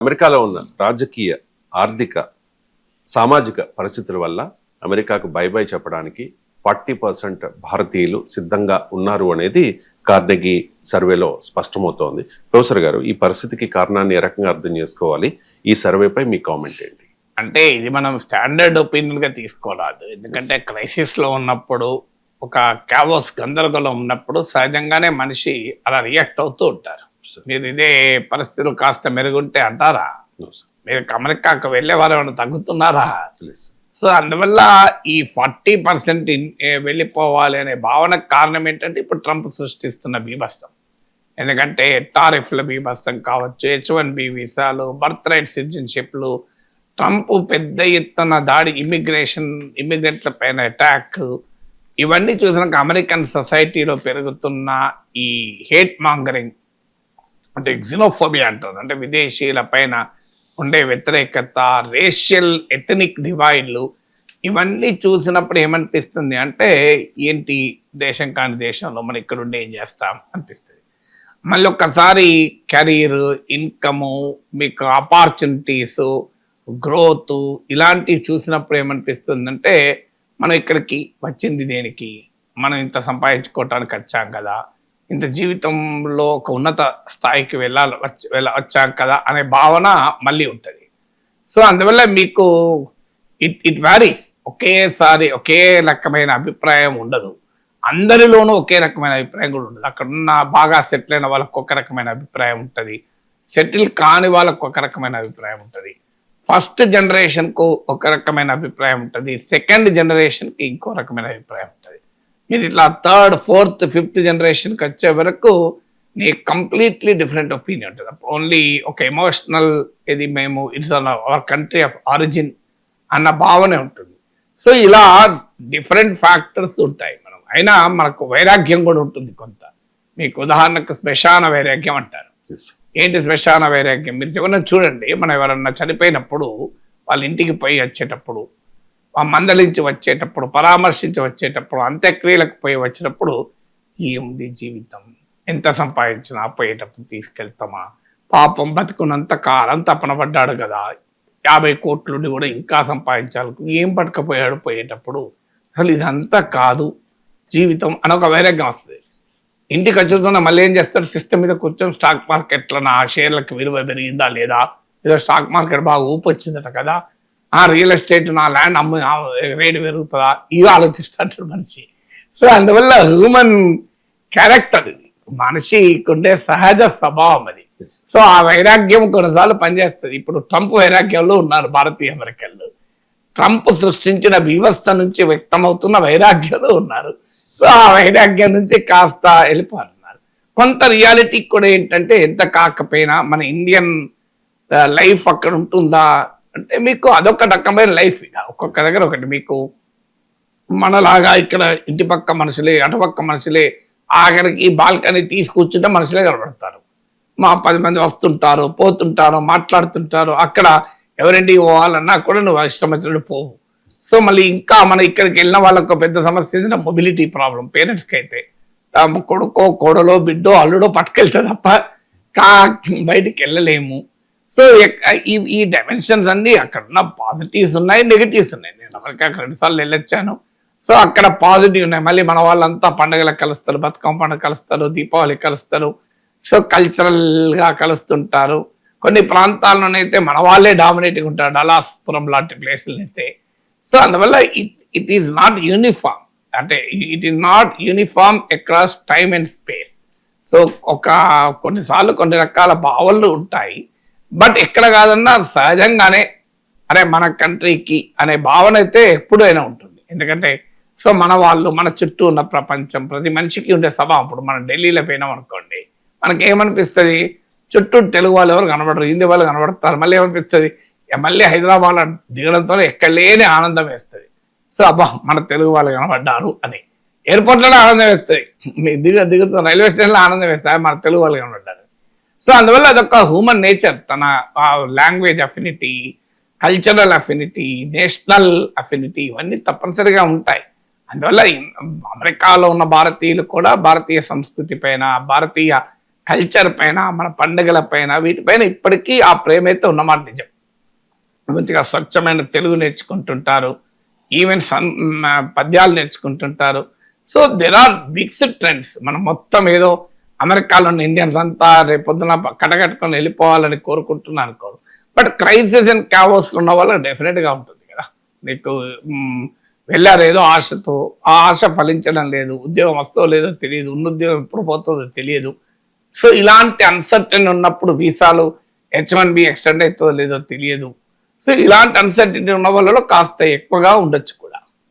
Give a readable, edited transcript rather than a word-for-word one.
అమెరికాలో ఉన్న రాజకీయ, ఆర్థిక, సామాజిక పరిస్థితుల వల్ల అమెరికాకు బై బై చెప్పడానికి 40% భారతీయులు సిద్ధంగా ఉన్నారు అనేది కార్నెగీ సర్వేలో స్పష్టమవుతోంది. ప్రొఫెసర్ గారు, ఈ పరిస్థితికి కారణాన్ని ఏ రకంగా అర్థం చేసుకోవాలి? ఈ సర్వేపై మీ కామెంట్ ఏంటి? అంటే ఇది మనం స్టాండర్డ్ ఒపీనియన్ గా తీసుకోరాదు. ఎందుకంటే క్రైసిస్ లో ఉన్నప్పుడు, ఒక క్యావోస్ గందరగోళం ఉన్నప్పుడు సహజంగానే మనిషి అలా రియాక్ట్ అవుతూ ఉంటారు. మీరు ఇదే పరిస్థితులు కాస్త మెరుగుంటే అంటారా? మీరు అమెరికాకు వెళ్ళే వారు ఏమైనా తగ్గుతున్నారా? సో అందువల్ల ఈ 40% వెళ్ళిపోవాలి అనే భావనకు కారణం ఏంటంటే ఇప్పుడు ట్రంప్ సృష్టిస్తున్న బీభత్సం. ఎందుకంటే టారిఫ్ల బీభత్సం కావచ్చు, H1B వీసాలు, బర్త్ రైట్ సిటిజన్షిప్లు, ట్రంప్ పెద్ద ఎత్తున దాడి, ఇమిగ్రెంట్ల పైన అటాక్, ఇవన్నీ చూసినాక అమెరికన్ సొసైటీలో పెరుగుతున్న ఈ హేట్ మాంగరింగ్, అంటే ఎక్సినోఫోబియా అంటారు, అంటే విదేశీయుల పైన ఉండే వ్యతిరేకత, రేషియల్ ఎథనిక్ డివైడ్లు, ఇవన్నీ చూసినప్పుడు ఏమనిపిస్తుంది అంటే ఏంటి దేశం కాని దేశంలో మనం ఇక్కడ ఉండి ఏం చేస్తాం అనిపిస్తుంది. మళ్ళీ ఒక్కసారి కెరీర్, ఇన్కము, మీకు ఆపర్చునిటీస్, గ్రోత్, ఇలాంటివి చూసినప్పుడు ఏమనిపిస్తుందంటే మనం ఇక్కడికి వచ్చింది దేనికి? మనం ఇంత సంపాదించుకోవటానికి వచ్చాం కదా, ఇంత జీవితంలో ఒక ఉన్నత స్థాయికి వచ్చాం కదా అనే భావన మళ్ళీ ఉంటుంది. సో అందువల్ల మీకు ఇట్ వ్యారీస్. ఒకేసారి ఒకే రకమైన అభిప్రాయం ఉండదు, అందరిలోనూ ఒకే రకమైన అభిప్రాయం కూడా ఉండదు. అక్కడ ఉన్న బాగా సెటిల్ అయిన వాళ్ళకు ఒక రకమైన అభిప్రాయం ఉంటుంది, సెటిల్ కాని వాళ్ళకు ఒక రకమైన అభిప్రాయం ఉంటుంది, ఫస్ట్ జనరేషన్కు ఒక రకమైన అభిప్రాయం ఉంటుంది, సెకండ్ జనరేషన్కి ఇంకో రకమైన అభిప్రాయం ఉంటుంది. మీరు ఇట్లా థర్డ్, ఫోర్త్, ఫిఫ్త్ జనరేషన్కి వచ్చే వరకు నీకు కంప్లీట్లీ డిఫరెంట్ ఒపీనియన్ ఉంటుంది. ఓన్లీ ఒక ఎమోషనల్, ఇది మేము it's our country of origin అన్న భావనే ఉంటుంది. సో ఇలా డిఫరెంట్ ఫ్యాక్టర్స్ ఉంటాయి. అయినా మనకు వైరాగ్యం కూడా ఉంటుంది కొంత. మీకు ఉదాహరణకు శ్మశాన వైరాగ్యం అంటారు. ఏంటి శ్మశాన వైరాగ్యం? మీరు ఎవరన్నా చూడండి, మనం ఎవరన్నా చనిపోయినప్పుడు వాళ్ళ ఇంటికి పోయి వచ్చేటప్పుడు, మందలించి వచ్చేటప్పుడు, పరామర్శించి వచ్చేటప్పుడు, అంత్యక్రియలకు పోయి వచ్చినప్పుడు ఏముంది జీవితం, ఎంత సంపాదించినా పోయేటప్పుడు తీసుకెళ్తామా, పాపం బతుకున్నంత కాలం తపన పడ్డాడు కదా, 50 కోట్లుండి కూడా ఇంకా సంపాదించాలి, ఏం పట్టుకపోయాడు పోయేటప్పుడు, అసలు ఇదంతా కాదు జీవితం అని ఒక వైరాగ్యం వస్తుంది. ఇంటికి వచ్చుతున్న మళ్ళీ ఏం చేస్తారు, సిస్టమ్ మీద కూర్చొని స్టాక్ మార్కెట్లో నా షేర్లకు విలువ పెరిగిందా లేదా, ఏదో స్టాక్ మార్కెట్ బాగా ఊపు వచ్చిందట కదా, రియల్ ఎస్టేట్, నా ల్యాండ్ రేటు పెరుగుతుందా, ఇవి ఆలోచిస్తాడు మనిషి. సో అందువల్ల హ్యూమన్ క్యారెక్టర్, ఇది మనిషికి ఉండే సహజ స్వభావం అది. సో ఆ వైరాగ్యం కొన్నిసార్లు పనిచేస్తుంది. ఇప్పుడు ట్రంప్ వైరాగ్యంలో ఉన్నారు భారతీయ అమెరికన్లు, ట్రంప్ సృష్టించిన వ్యవస్థ నుంచి వ్యక్తమవుతున్న వైరాగ్యంలో ఉన్నారు. సో ఆ వైరాగ్యం నుంచి కాస్త వెళ్ళిపోతున్నారు. కొంత రియాలిటీ కూడా ఏంటంటే, ఎంత కాకపోయినా మన ఇండియన్ లైఫ్ అక్కడ ఉంటుందా అంటే మీకు అదొక రకమైన లైఫ్. ఇక ఒక్కొక్క దగ్గర ఒకటి. మీకు మనలాగా ఇక్కడ ఇంటి పక్క మనుషులే, అటుపక్క మనుషులే, ఆఖరికి బాల్కనీ తీసుకూర్చుంటే మనుషులే కనబడతారు. 10 మంది వస్తుంటారు, పోతుంటారు, మాట్లాడుతుంటారు. అక్కడ ఎవరింటికి పోవాలన్నా కూడా నువ్వు ఇష్టం వచ్చినట్టు పోవు. సో మళ్ళీ ఇంకా మన ఇక్కడికి వెళ్ళిన వాళ్ళకు పెద్ద సమస్య ఏంటంటే మొబిలిటీ ప్రాబ్లం. పేరెంట్స్కి అయితే కొడుకో, కోడలో, బిడ్డో, అల్లుడో పట్టుకెళ్తే తప్ప బయటికి వెళ్ళలేము. సో ఈ డైమెన్షన్స్ అన్నీ అక్కడ ఉన్న పాజిటివ్స్ ఉన్నాయి, నెగిటివ్స్ ఉన్నాయి. నేను అమెరికాకి 2 సార్లు వెళ్ళొచ్చాను. సో అక్కడ పాజిటివ్ ఉన్నాయి. మళ్ళీ మన వాళ్ళంతా పండుగలకు కలుస్తారు, బతుకమ్మ పండుగ కలుస్తారు, దీపావళి కలుస్తారు. సో కల్చరల్గా కలుస్తుంటారు. కొన్ని ప్రాంతాల్లోనైతే మన వాళ్ళే డామినేటింగ్ ఉంటారు, డలాస్పురం లాంటి ప్లేసులు అయితే. సో అందువల్ల ఇట్ ఈస్ నాట్ యూనిఫామ్, అంటే it is not uniform across time and space. So కొన్నిసార్లు కొన్ని రకాల భావనలు ఉంటాయి, బట్ ఎక్కడ కాదన్నా సహజంగానే అరే మన కంట్రీకి అనే భావన అయితే ఎప్పుడైనా ఉంటుంది. ఎందుకంటే సో మన వాళ్ళు, మన చుట్టూ ఉన్న ప్రపంచం, ప్రతి మనిషికి ఉండే స్వభావం. ఇప్పుడు మనం ఢిల్లీలో పోయినాం అనుకోండి, మనకేమనిపిస్తుంది, చుట్టూ తెలుగు వాళ్ళు ఎవరు కనబడరు, హిందీ వాళ్ళు కనబడతారు. మళ్ళీ ఏమనిపిస్తుంది, మళ్ళీ హైదరాబాద్లో దిగడంతో ఎక్కడలేని ఆనందం వేస్తుంది. సో అబ్బా మన తెలుగు వాళ్ళు కనబడ్డారు అని. ఎయిర్పోర్ట్లోనే ఆనందం వేస్తుంది, మీకు దిగుతున్న రైల్వే స్టేషన్లో ఆనందం వేస్తాయి, మన తెలుగు వాళ్ళు కనబడ్డారు. సో అందువల్ల అదొక హ్యూమన్ నేచర్. తన language affinity, cultural affinity, national affinity, ఇవన్నీ తప్పనిసరిగా ఉంటాయి. అందువల్ల అమెరికాలో ఉన్న భారతీయులు కూడా భారతీయ సంస్కృతి పైన, భారతీయ కల్చర్ పైన, మన పండుగల పైన, వీటిపైన ఇప్పటికీ ఆ ప్రేమ అయితే ఉన్నమాట నిజం. మంచిగా స్వచ్ఛమైన తెలుగు నేర్చుకుంటుంటారు, ఈవెన్ పద్యాలు నేర్చుకుంటుంటారు. So there are mixed trends. మనం మొత్తం ఏదో అమెరికాలో ఉన్న ఇండియన్స్ అంతా రేపొద్దున కట్టకట్టుకొని వెళ్ళిపోవాలని కోరుకుంటున్నాను అనుకోరు. బట్ క్రైసిస్ అండ్ క్యావోస్ ఉన్న వాళ్ళకి డెఫినెట్గా ఉంటుంది కదా. నీకు వెళ్ళారు ఏదో ఆశతో, ఆ ఆశ ఫలించడం లేదు, ఉద్యోగం వస్తుందో లేదో తెలియదు, ఉన్న ఉద్యోగం ఎప్పుడు పోతుందో తెలియదు. సో ఇలాంటి అన్సర్టన్ ఉన్నప్పుడు వీసాలు H1B ఎక్స్టెండ్ అవుతుందో లేదో తెలియదు. సో ఇలాంటి అన్సర్టనిటీ ఉన్న వాళ్ళలో కాస్త ఎక్కువగా ఉండొచ్చు కూడా.